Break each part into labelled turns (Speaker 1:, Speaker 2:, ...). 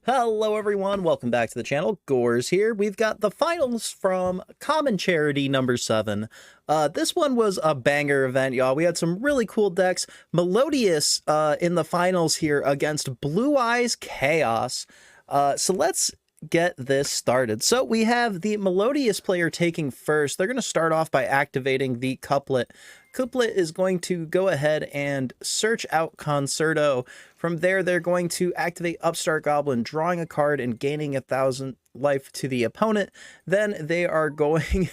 Speaker 1: Hello everyone, welcome back to the channel. Gores here. We've got the finals from Common Charity number 7. This one was a banger event, y'all. We had some really cool decks. Melodious in the finals here against Blue Eyes Chaos. So let's get this started. So we have the Melodious player taking first. They're going to start off by activating the Couplet. Couplet is going to go ahead and search out Concerto. From there, they're going to activate Upstart Goblin, drawing a card and gaining 1,000 life to the opponent. Then they are going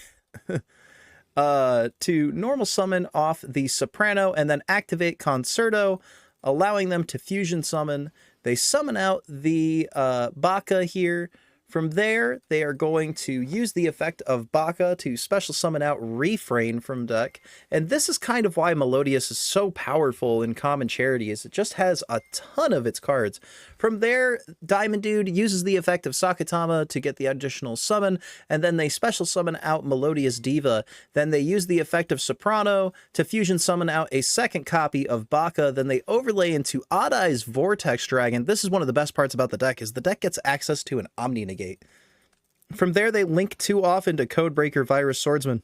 Speaker 1: to normal summon off the Soprano and then activate Concerto, allowing them to fusion summon. They summon out the Baka here. From there, they are going to use the effect of Baka to special summon out Refrain from deck. And this is kind of why Melodious is so powerful in Common Charity, is it just has a ton of its cards. From there, Diamond Dude uses the effect of Sakatama to get the additional summon, and then they special summon out Melodious Diva. Then they use the effect of Soprano to fusion summon out a second copy of Baka. Then they overlay into Odd Eye's Vortex Dragon. This is one of the best parts about the deck, is the deck gets access to an Omni Negate. From there, they link 2 off into Codebreaker Virus Swordsman,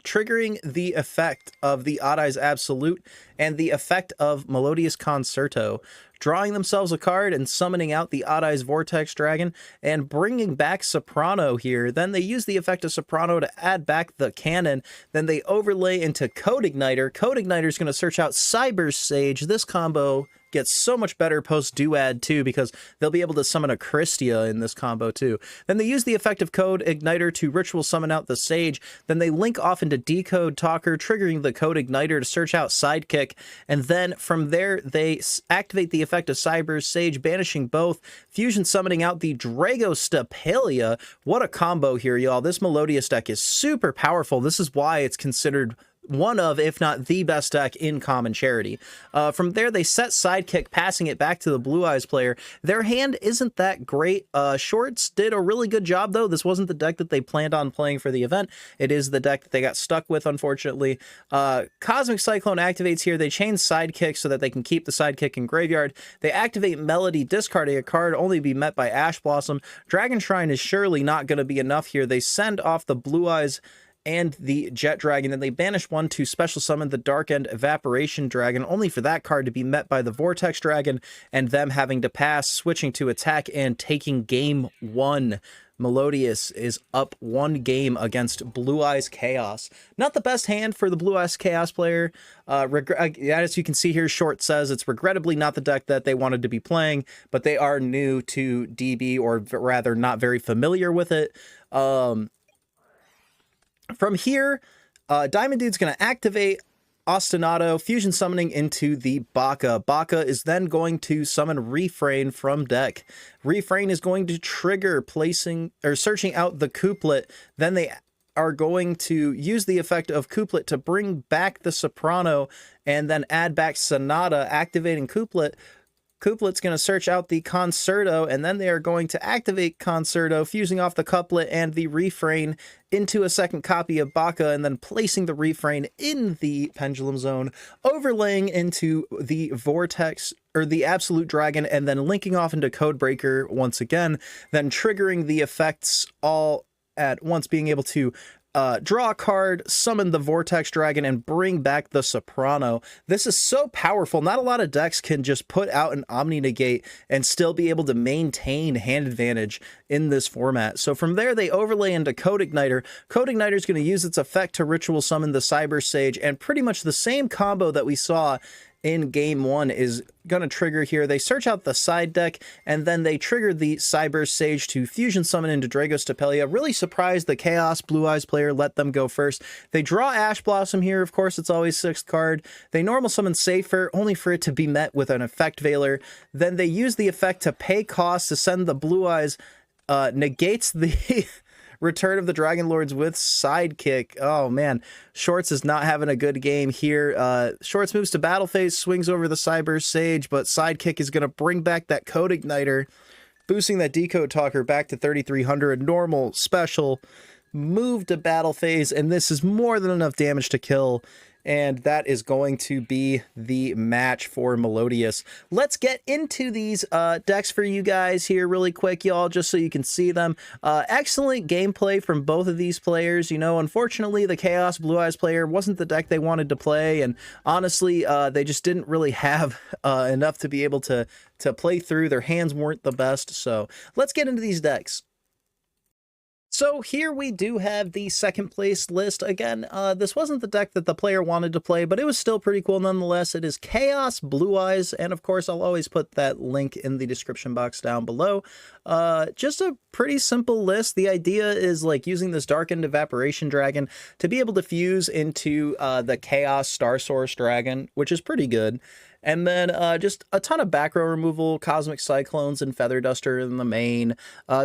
Speaker 1: triggering the effect of the Odd Eyes Absolute and the effect of Melodious Concerto, drawing themselves a card and summoning out the Odd Eyes Vortex Dragon and bringing back Soprano here. Then they use the effect of Soprano to add back the cannon. Then they overlay into Code Igniter. Code Igniter is going to search out Cyber Sage. This combo gets so much better post Duad too, because they'll be able to summon a Christia in this combo too. Then they use the effect of Code Igniter to ritual summon out the Sage. Then they link off into Decode Talker, triggering the Code Igniter to search out Sidekick. And then from there, they activate the effect of Cyber Sage, banishing both, fusion summoning out the Dragostapelia. What a combo here, y'all. This Melodious deck is super powerful. This is why it's considered one of, if not the best deck in Common Charity. From there, they set Sidekick, passing it back to the Blue Eyes player. Their hand isn't that great. Shorts did a really good job, though. This wasn't the deck that they planned on playing for the event. It is the deck that they got stuck with, unfortunately. Cosmic Cyclone activates here. They chain Sidekick so that they can keep the Sidekick in graveyard. They activate Melody, discarding a card, only be met by Ash Blossom. Dragon Shrine is surely not going to be enough here. They send off the Blue Eyes and the Jet Dragon, and they banish one to special summon the Dark End Evaporation Dragon, only for that card to be met by the Vortex Dragon, and them having to pass, switching to attack and taking game 1. Melodious is up 1 game against Blue Eyes Chaos. Not the best hand for the Blue Eyes Chaos player. As you can see here, Short says it's regrettably not the deck that they wanted to be playing, but they are new to DB, or rather not very familiar with it. From here, Diamond Dude's going to activate Ostinato, fusion summoning into the Baka. Baka is then going to summon Refrain from deck. Refrain is going to trigger searching out the Couplet. Then they are going to use the effect of Couplet to bring back the Soprano and then add back Sonata, activating Couplet. Couplet's going to search out the Concerto, and then they are going to activate Concerto, fusing off the Couplet and the Refrain into a second copy of Baka, and then placing the Refrain in the Pendulum Zone, overlaying into the Vortex, or the Absolute Dragon, and then linking off into Codebreaker once again, then triggering the effects all at once, being able to draw a card, summon the Vortex Dragon, and bring back the Soprano. This is so powerful. Not a lot of decks can just put out an Omni Negate and still be able to maintain hand advantage in this format. So from there, they overlay into Code Igniter. Code Igniter is going to use its effect to ritual summon the Cyber Sage, and pretty much the same combo that we saw in game 1 is going to trigger here. They search out the side deck, and then they trigger the Cyber Sage to fusion summon into Dragostapelia. Really surprised the Chaos Blue Eyes player let them go first. They draw Ash Blossom here. Of course, it's always 6th card. They normal summon Safer, only for it to be met with an Effect Veiler. Then they use the effect to pay cost to send the Blue Eyes, negates the Return of the Dragon Lords with Sidekick. Oh man, Shorts is not having a good game here. Shorts moves to battle phase, swings over the Cyber Sage, but Sidekick is going to bring back that Code Igniter, boosting that Decode Talker back to 3,300. Normal, special, move to battle phase, and this is more than enough damage to kill. and that is going to be the match for Melodious. Let's get into these decks for you guys here really quick, y'all, just so you can see them. Excellent gameplay from both of these players. You know, unfortunately, the Chaos Blue Eyes player wasn't the deck they wanted to play, and honestly, they just didn't really have enough to be able to play through. Their hands weren't the best, so let's get into these decks. So here we do have the second place list. Again, this wasn't the deck that the player wanted to play, but it was still pretty cool nonetheless. It is Chaos Blue Eyes, and of course I'll always put that link in the description box down below. Just a pretty simple list. The idea is like using this Darkened Evaporation Dragon to be able to fuse into the Chaos Star Source Dragon, which is pretty good. And then just a ton of back row removal, Cosmic Cyclones and Feather Duster in the main.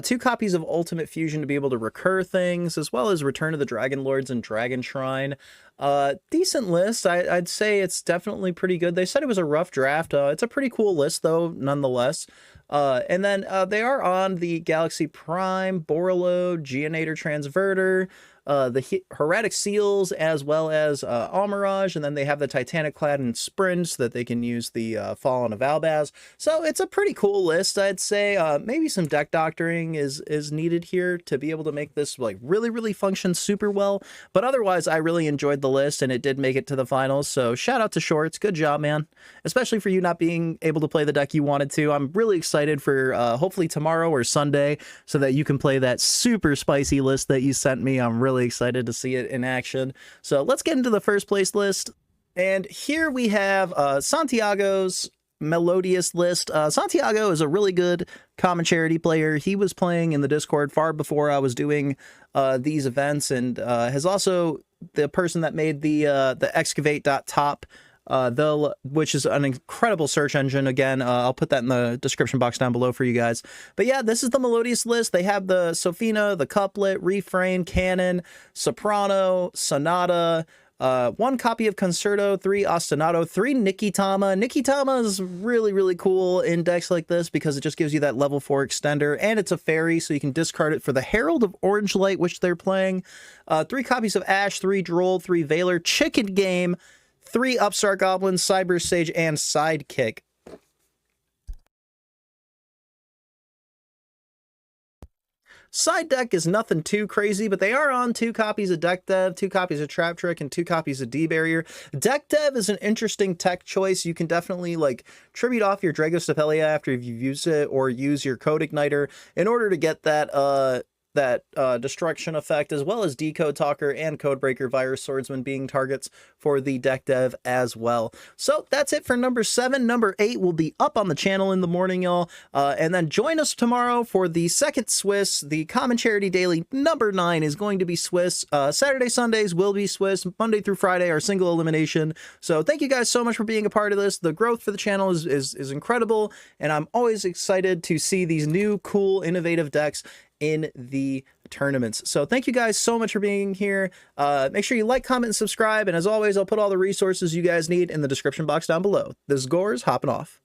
Speaker 1: 2 copies of Ultimate Fusion to be able to recur things, as well as Return of the Dragon Lords and Dragon Shrine. Decent list. I'd say it's definitely pretty good. They said it was a rough draft. It's a pretty cool list, though, nonetheless. And then they are on the Galaxy Prime, Borreload, Geonator Transverter, the Heretic Seals, as well as Almirage, and then they have the Titanic Clad and Sprint so that they can use the Fallen of Albaz. So it's a pretty cool list, I'd say. Maybe some deck doctoring is needed here to be able to make this like really function super well, but otherwise I really enjoyed the list, and it did make it to the finals, so shout out to Shorts. Good job, man, especially for you not being able to play the deck you wanted to. I'm really excited for hopefully tomorrow or Sunday so that you can play that super spicy list that you sent me. I'm really excited to see it in action. So let's get into the first place list. And here we have Santiago's Melodious list. Santiago is a really good common charity player. He was playing in the Discord far before I was doing these events, and has also the person that made the excavate.top, which is an incredible search engine. Again, I'll put that in the description box down below for you guys. But yeah, this is the Melodious list. They have the Sofina, the Couplet, Refrain, Canon, Soprano, Sonata, 1 copy of Concerto, 3 Ostinato, 3 Nikitama. Nikitama is really cool in decks like this because it just gives you that level 4 extender, and it's a fairy, so you can discard it for the Herald of Orange Light, which they're playing. 3 copies of Ash, 3 Droll, 3 Veiler, Chicken Game, 3 Upstart Goblins, Cyber Sage, and Sidekick. Side deck is nothing too crazy, but they are on 2 copies of Deck Dev, 2 copies of Trap Trick, and 2 copies of D-Barrier. Deck Dev is an interesting tech choice. You can definitely like tribute off your Dragostapelia after you've used it, or use your Code Igniter in order to get that destruction effect, as well as Decode Talker and Codebreaker Virus Swordsman being targets for the deck dev as well. So that's it for number 7. Number 8 will be up on the channel in the morning, y'all. And then join us tomorrow for the second Swiss. The Common Charity Daily number 9 is going to be Swiss. Saturday, Sundays will be Swiss. Monday through Friday are single elimination. So thank you guys so much for being a part of this. The growth for the channel is incredible, and I'm always excited to see these new, cool, innovative decks in the tournaments. So thank you guys so much for being here. Make sure you like, comment, and subscribe. And as always, I'll put all the resources you guys need in the description box down below. This is Gores hopping off.